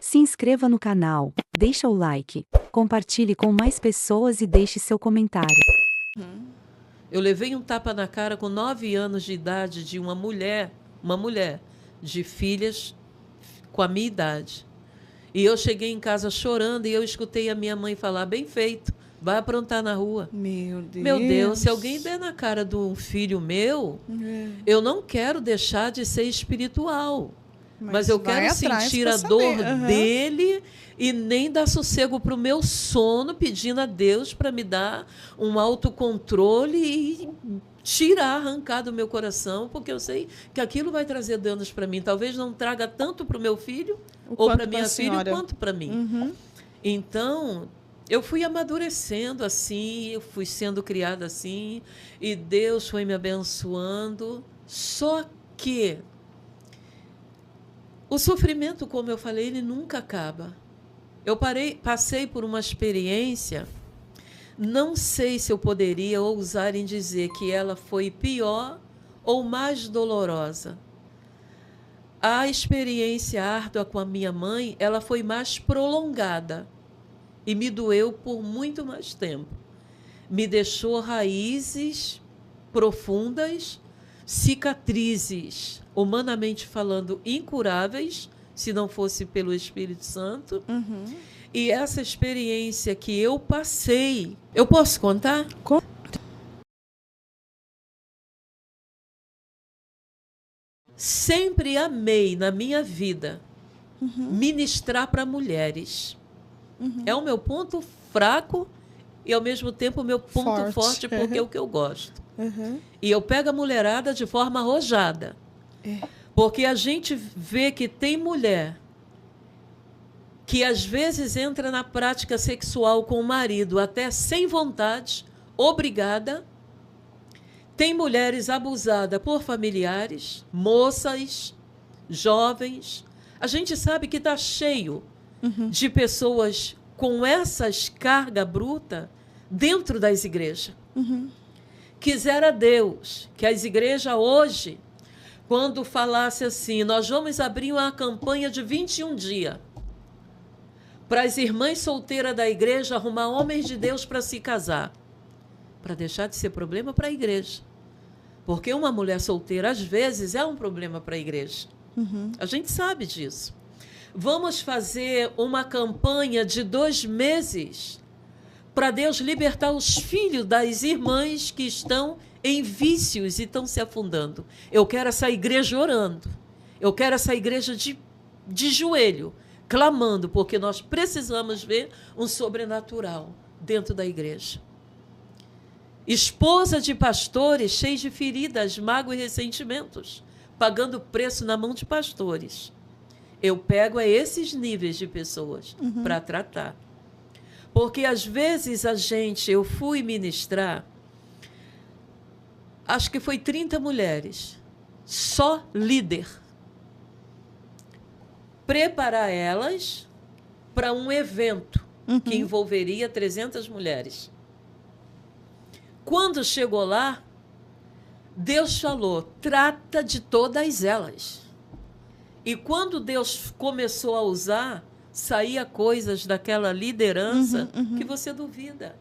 Se inscreva no canal, deixa o like, compartilhe com mais pessoas e deixe seu comentário. Eu levei um tapa na cara com 9 anos de idade de uma mulher, de filhas com a minha idade. E eu cheguei em casa chorando e eu escutei a minha mãe falar: bem feito, vai aprontar na rua. Meu Deus, se alguém der na cara de um filho meu, eu não quero deixar de ser espiritual. Mas eu quero sentir a dor dele e nem dar sossego para o meu sono, pedindo a Deus para me dar um autocontrole e arrancar do meu coração, porque eu sei que aquilo vai trazer danos para mim. Talvez não traga tanto para o meu filho ou para minha filha quanto para mim. Então, eu fui amadurecendo assim, eu fui sendo criada assim, e Deus foi me abençoando. Só que o sofrimento, como eu falei, ele nunca acaba. Eu passei por uma experiência, não sei se eu poderia ousar em dizer que ela foi pior ou mais dolorosa. A experiência árdua com a minha mãe, ela foi mais prolongada e me doeu por muito mais tempo. Me deixou raízes profundas, cicatrizes, humanamente falando, incuráveis, se não fosse pelo Espírito Santo. E essa experiência que eu passei, eu posso contar? Sempre amei na minha vida ministrar para mulheres. É o meu ponto fraco e, ao mesmo tempo, o meu ponto forte porque é o que eu gosto. E eu pego a mulherada de forma arrojada. Porque a gente vê que tem mulher que, às vezes, entra na prática sexual com o marido até sem vontade, obrigada. Tem mulheres abusadas por familiares, moças, jovens. A gente sabe que está cheio de pessoas com essas cargas brutas dentro das igrejas. Quisera Deus que as igrejas hoje, quando falasse assim, nós vamos abrir uma campanha de 21 dias para as irmãs solteiras da igreja arrumar homens de Deus para se casar, para deixar de ser problema para a igreja. Porque uma mulher solteira, às vezes, é um problema para a igreja. A gente sabe disso. Vamos fazer uma campanha de 2 meses para Deus libertar os filhos das irmãs que estão em vícios e estão se afundando. Eu quero essa igreja orando. Eu quero essa igreja de joelho, clamando, porque nós precisamos ver um sobrenatural dentro da igreja. Esposa de pastores cheios de feridas, mágoas e ressentimentos, pagando preço na mão de pastores. Eu pego a esses níveis de pessoas para tratar. Porque, às vezes, eu fui ministrar, acho que foi 30 mulheres, só líder. Preparar elas para um evento que envolveria 300 mulheres. Quando chegou lá, Deus falou, trata de todas elas. E quando Deus começou a usar, saía coisas daquela liderança que você duvida.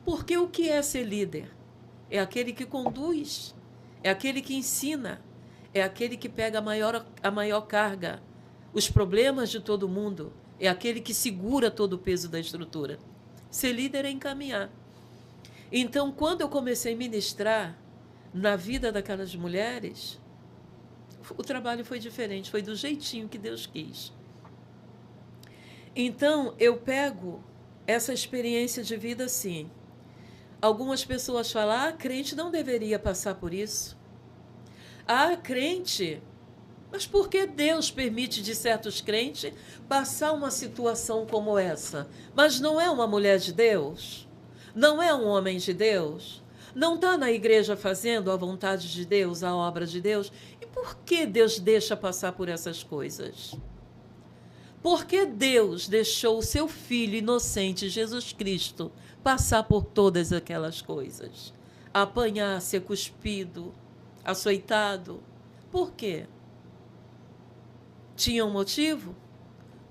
Porque o que é ser líder? É aquele que conduz, é aquele que ensina, é aquele que pega a maior carga, os problemas de todo mundo, é aquele que segura todo o peso da estrutura. Ser líder é encaminhar. Então, quando eu comecei a ministrar na vida daquelas mulheres, o trabalho foi diferente, foi do jeitinho que Deus quis. Então, eu pego essa experiência de vida assim. Algumas pessoas falam, crente não deveria passar por isso. Crente, mas por que Deus permite de certos crentes passar uma situação como essa? Mas não é uma mulher de Deus? Não é um homem de Deus? Não está na igreja fazendo a vontade de Deus, a obra de Deus? E por que Deus deixa passar por essas coisas? Por que Deus deixou o seu Filho inocente, Jesus Cristo, passar por todas aquelas coisas? Apanhar, ser cuspido, açoitado. Por quê? Tinha um motivo?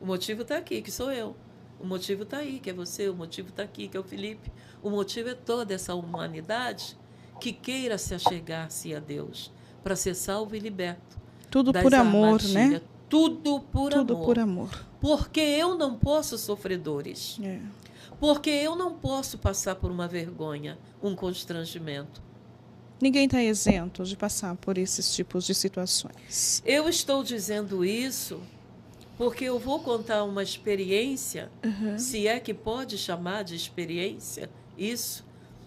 O motivo está aqui, que sou eu. O motivo está aí, que é você. O motivo está aqui, que é o Felipe. O motivo é toda essa humanidade que queira se achegar-se a Deus para ser salvo e liberto. Tudo por amor, né? Tudo por amor. Tudo por amor. Porque eu não posso sofrer dores. Porque eu não posso passar por uma vergonha, um constrangimento. Ninguém está isento de passar por esses tipos de situações. Eu estou dizendo isso porque eu vou contar uma experiência, se é que pode chamar de experiência, isso.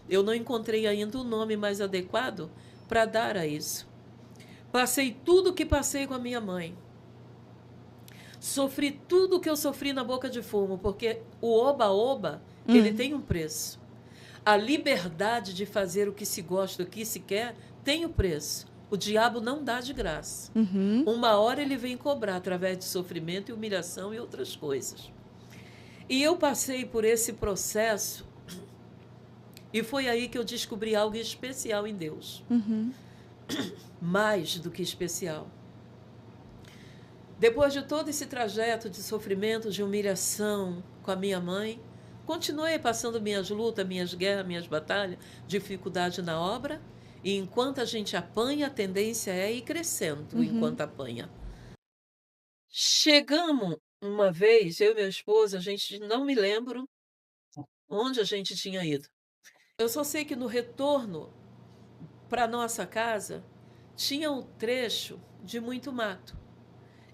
Eu não encontrei ainda o nome mais adequado para dar a isso. Passei tudo o que passei com a minha mãe. Sofri tudo o que eu sofri na boca de fumo, porque o oba-oba, ele tem um preço. A liberdade de fazer o que se gosta, o que se quer, tem o preço. O diabo não dá de graça. Uma hora ele vem cobrar através de sofrimento e humilhação e outras coisas. E eu passei por esse processo e foi aí que eu descobri algo especial em Deus. Mais do que especial. Depois de todo esse trajeto de sofrimento, de humilhação com a minha mãe, continuei passando minhas lutas, minhas guerras, minhas batalhas, dificuldade na obra. E enquanto a gente apanha, a tendência é ir crescendo enquanto apanha. Chegamos uma vez, eu e meu esposo, a gente não me lembro onde a gente tinha ido. Eu só sei que no retorno para nossa casa tinha um trecho de muito mato.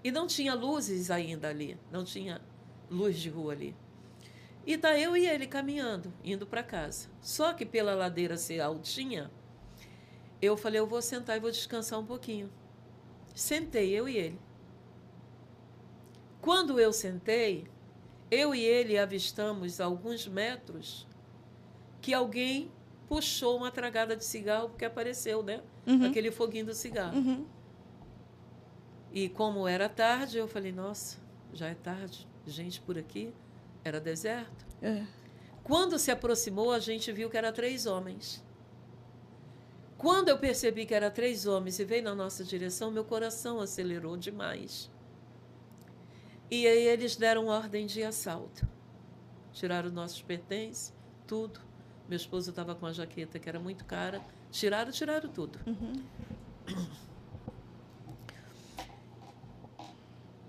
E não tinha luzes ainda ali, não tinha luz de rua ali. E tá eu e ele caminhando, indo para casa. Só que pela ladeira ser altinha, eu falei, eu vou sentar e vou descansar um pouquinho. Sentei, eu e ele. Quando eu sentei, eu e ele avistamos a alguns metros que alguém puxou uma tragada de cigarro, porque apareceu, né? Aquele foguinho do cigarro. E como era tarde, eu falei, nossa, já é tarde, gente por aqui, era deserto. Quando se aproximou, a gente viu que eram 3 homens. Quando eu percebi que eram 3 homens e veio na nossa direção, meu coração acelerou demais. E aí eles deram ordem de assalto. Tiraram nossos pertences, tudo. Meu esposo estava com a jaqueta que era muito cara. Tiraram tudo.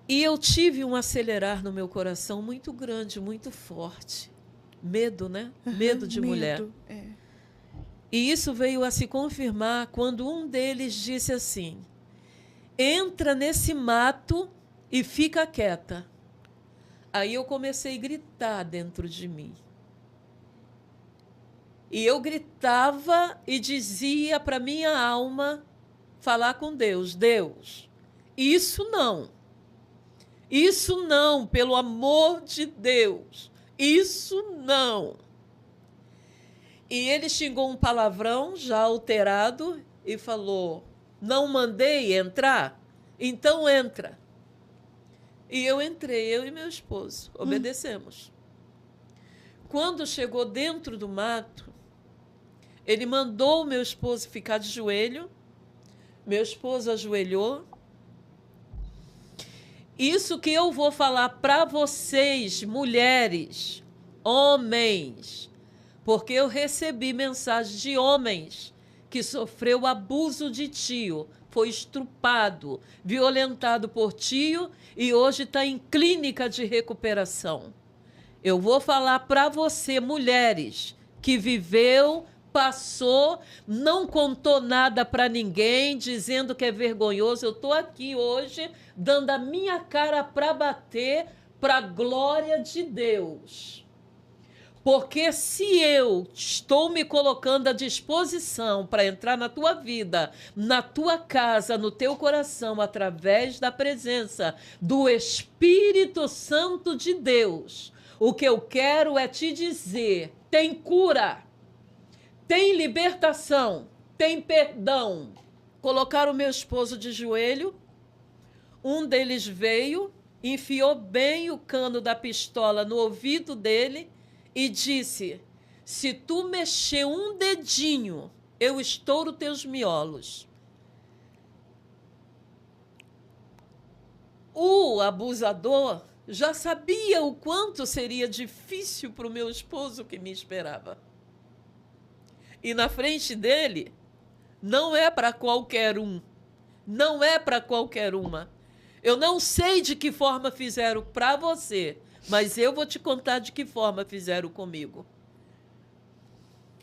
E eu tive um acelerar no meu coração muito grande, muito forte. Medo, né? Medo de mulher. E isso veio a se confirmar quando um deles disse assim, entra nesse mato e fica quieta. Aí eu comecei a gritar dentro de mim. E eu gritava e dizia para minha alma falar com Deus, Deus, isso não, pelo amor de Deus, isso não. E ele xingou um palavrão já alterado e falou, não mandei entrar? Então entra. E eu entrei, eu e meu esposo, obedecemos. Quando chegou dentro do mato, ele mandou o meu esposo ficar de joelho, meu esposo ajoelhou. Isso que eu vou falar para vocês, mulheres, homens, porque eu recebi mensagem de homens que sofreu abuso de tio, foi estrupado, violentado por tio e hoje está em clínica de recuperação. Eu vou falar para você, mulheres, que viveu, passou, não contou nada para ninguém, dizendo que é vergonhoso. Eu estou aqui hoje dando a minha cara para bater para a glória de Deus. Porque se eu estou me colocando à disposição para entrar na tua vida, na tua casa, no teu coração, através da presença do Espírito Santo de Deus, o que eu quero é te dizer, tem cura, tem libertação, tem perdão. Colocaram o meu esposo de joelho, um deles veio, enfiou bem o cano da pistola no ouvido dele, e disse, se tu mexer um dedinho, eu estouro teus miolos. O abusador já sabia o quanto seria difícil para o meu esposo que me esperava. E na frente dele, não é para qualquer um, não é para qualquer uma. Eu não sei de que forma fizeram para você, mas eu vou te contar de que forma fizeram comigo.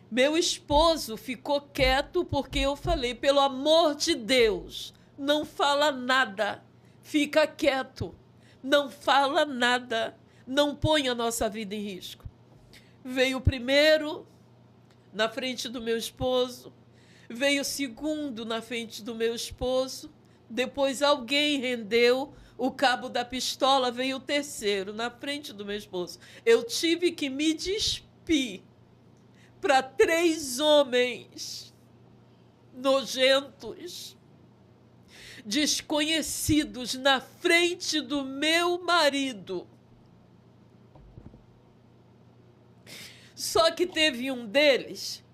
Meu esposo ficou quieto porque eu falei, pelo amor de Deus, não fala nada, fica quieto, não fala nada, não põe a nossa vida em risco. Veio o primeiro na frente do meu esposo, veio o segundo na frente do meu esposo, depois alguém rendeu o cabo da pistola, veio o terceiro na frente do meu esposo. Eu tive que me despir para 3 homens nojentos, desconhecidos na frente do meu marido. Só que teve um deles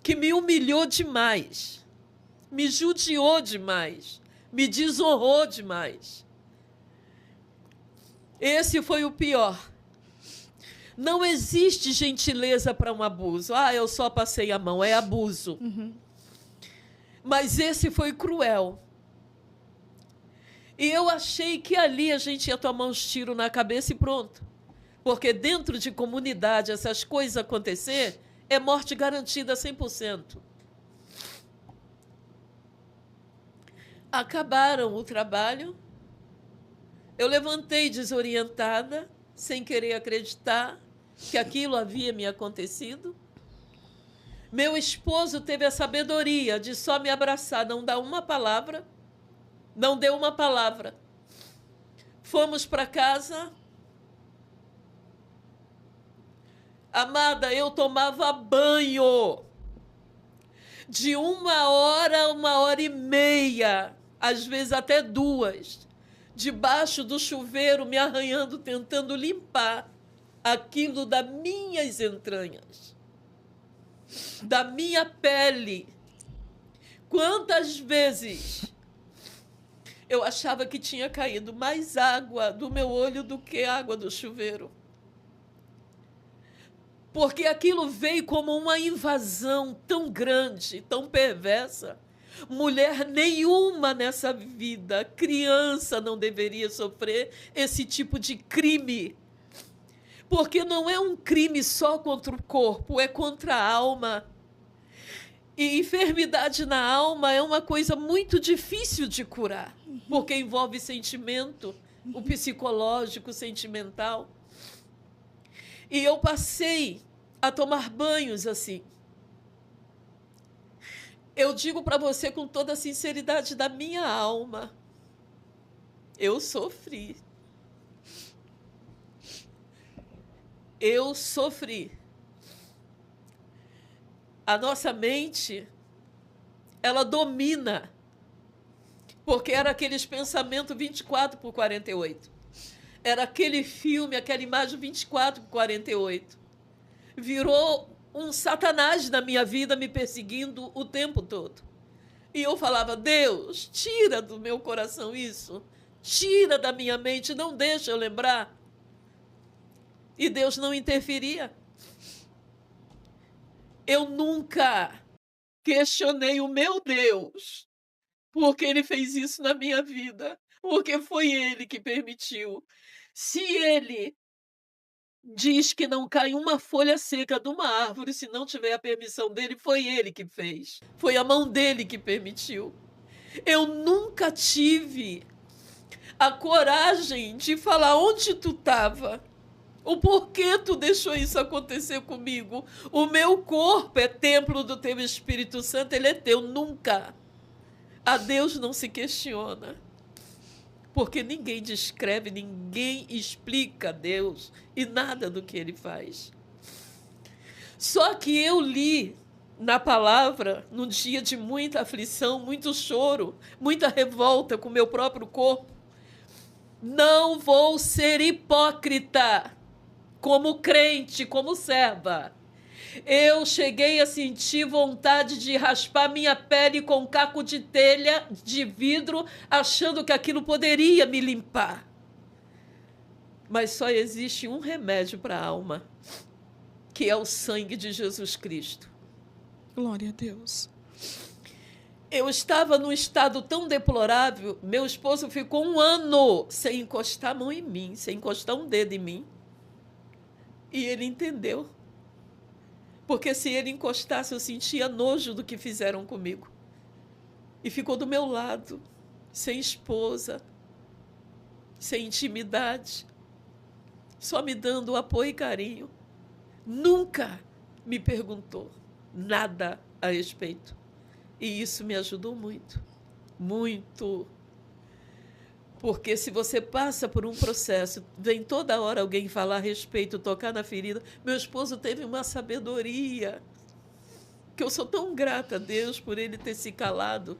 que me humilhou demais, me judiou demais, me desonrou demais. Esse foi o pior. Não existe gentileza para um abuso. Ah, eu só passei a mão, é abuso. Mas esse foi cruel. E eu achei que ali a gente ia tomar uns tiros na cabeça e pronto. Porque dentro de comunidade, essas coisas acontecer, é morte garantida 100%. Acabaram o trabalho. Eu levantei desorientada, sem querer acreditar que aquilo havia me acontecido. Meu esposo teve a sabedoria de só me abraçar, não dar uma palavra, não deu uma palavra. Fomos para casa. Amada, eu tomava banho de 1 hora, 1h30, às vezes até 2, debaixo do chuveiro, me arranhando, tentando limpar aquilo das minhas entranhas, da minha pele. Quantas vezes eu achava que tinha caído mais água do meu olho do que água do chuveiro. Porque aquilo veio como uma invasão tão grande, tão perversa. Mulher nenhuma nessa vida, criança, não deveria sofrer esse tipo de crime. Porque não é um crime só contra o corpo, é contra a alma. E enfermidade na alma é uma coisa muito difícil de curar, porque envolve sentimento, o psicológico, o sentimental. E eu passei a tomar banhos assim. Eu digo para você com toda a sinceridade da minha alma, eu sofri. Eu sofri. A nossa mente, ela domina, porque era aqueles pensamentos 24/48. Era aquele filme, aquela imagem 24/48. Virou um satanás na minha vida me perseguindo o tempo todo. E eu falava, Deus, tira do meu coração isso. Tira da minha mente, não deixa eu lembrar. E Deus não interferia. Eu nunca questionei o meu Deus porque Ele fez isso na minha vida, porque foi Ele que permitiu. Se Ele diz que não cai uma folha seca de uma árvore se não tiver a permissão dele, foi Ele que fez. Foi a mão dele que permitiu. Eu nunca tive a coragem de falar onde tu estava. O porquê tu deixou isso acontecer comigo? O meu corpo é templo do teu Espírito Santo, ele é teu, nunca. A Deus não se questiona. Porque ninguém descreve, ninguém explica a Deus e nada do que ele faz. Só que eu li na palavra, num dia de muita aflição, muito choro, muita revolta com o meu próprio corpo, não vou ser hipócrita. Como crente, como serva, eu cheguei a sentir vontade de raspar minha pele com um caco de telha de vidro, achando que aquilo poderia me limpar. Mas só existe um remédio para a alma, que é o sangue de Jesus Cristo. Glória a Deus. Eu estava num estado tão deplorável, meu esposo ficou 1 ano sem encostar a mão em mim, sem encostar um dedo em mim. E ele entendeu. Porque se ele encostasse, eu sentia nojo do que fizeram comigo. E ficou do meu lado, sem esposa, sem intimidade, só me dando apoio e carinho. Nunca me perguntou nada a respeito. E isso me ajudou muito, muito. Porque se você passa por um processo, vem toda hora alguém falar a respeito, tocar na ferida. Meu esposo teve uma sabedoria, que eu sou tão grata a Deus por ele ter se calado.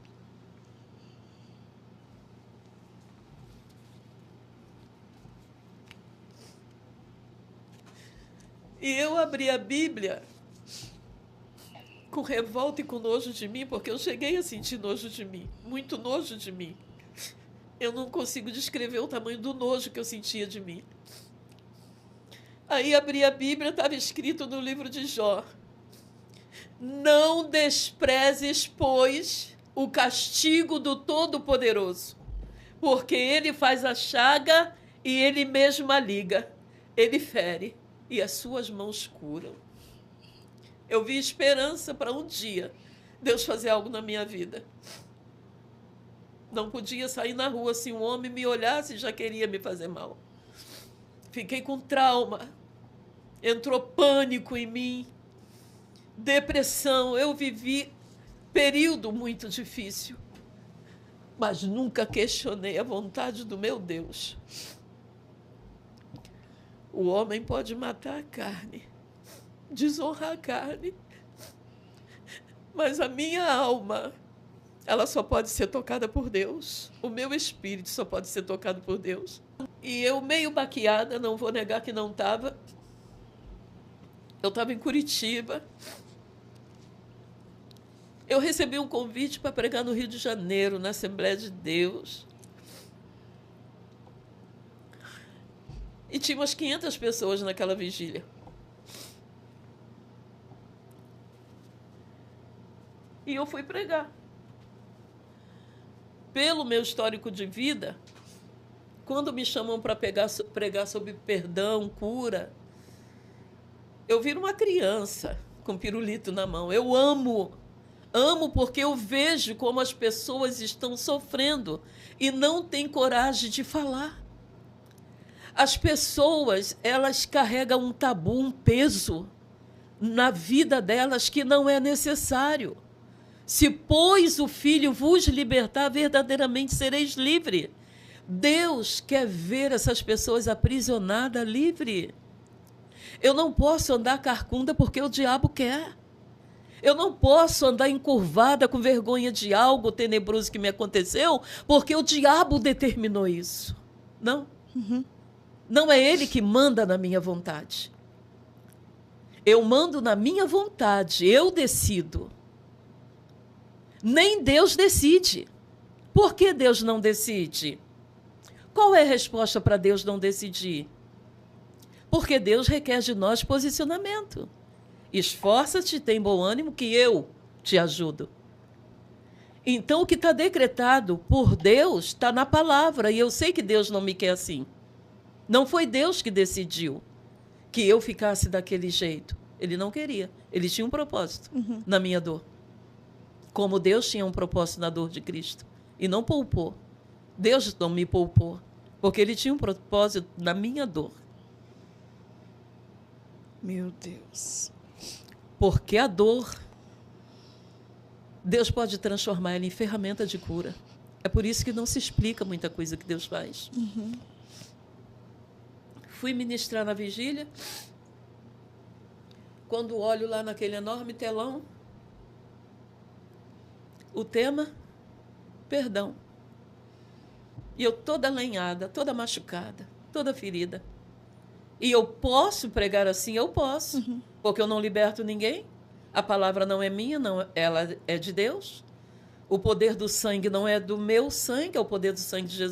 E eu abri a Bíblia com revolta e com nojo de mim, porque eu cheguei a sentir nojo de mim, muito nojo de mim. Eu não consigo descrever o tamanho do nojo que eu sentia de mim. Aí abri a Bíblia, estava escrito no livro de Jó: não desprezes, pois, o castigo do Todo-Poderoso, porque ele faz a chaga e ele mesmo a liga. Ele fere e as suas mãos curam. Eu vi esperança para um dia Deus fazer algo na minha vida. Não podia sair na rua se um homem me olhasse e já queria me fazer mal. Fiquei com trauma. Entrou pânico em mim. Depressão. Eu vivi período muito difícil. Mas nunca questionei a vontade do meu Deus. O homem pode matar a carne, desonrar a carne, mas a minha alma, ela só pode ser tocada por Deus. O meu espírito só pode ser tocado por Deus. E eu, meio baqueada, não vou negar que não estava. Eu estava em Curitiba. Eu recebi um convite para pregar no Rio de Janeiro, na Assembleia de Deus. E tinha umas 500 pessoas naquela vigília. E eu fui pregar. Pelo meu histórico de vida, quando me chamam para pregar sobre perdão, cura, eu viro uma criança com pirulito na mão. Eu amo. Amo porque eu vejo como as pessoas estão sofrendo e não têm coragem de falar. As pessoas, elas carregam um tabu, um peso na vida delas que não é necessário. Se, pois, o Filho vos libertar, verdadeiramente sereis livre. Deus quer ver essas pessoas aprisionadas, livre. Eu não posso andar carcunda porque o diabo quer. Eu não posso andar encurvada com vergonha de algo tenebroso que me aconteceu porque o diabo determinou isso. Não. Não é ele que manda na minha vontade. Eu mando na minha vontade, eu decido. Nem Deus decide. Por que Deus não decide? Qual é a resposta para Deus não decidir? Porque Deus requer de nós posicionamento. Esforça-te, tem bom ânimo, que eu te ajudo. Então, o que está decretado por Deus está na palavra, e eu sei que Deus não me quer assim. Não foi Deus que decidiu que eu ficasse daquele jeito. Ele não queria. Ele tinha um propósito na minha dor. Como Deus tinha um propósito na dor de Cristo. E não poupou. Deus não me poupou. Porque ele tinha um propósito na minha dor. Meu Deus. Porque a dor, Deus pode transformar ela em ferramenta de cura. É por isso que não se explica muita coisa que Deus faz. Fui ministrar na vigília. Quando olho lá naquele enorme telão, o tema, perdão. E eu toda lenhada, toda machucada, toda ferida. E eu posso pregar assim? Eu posso. Porque eu não liberto ninguém. A palavra não é minha, não, ela é de Deus. O poder do sangue não é do meu sangue, é o poder do sangue de Jesus.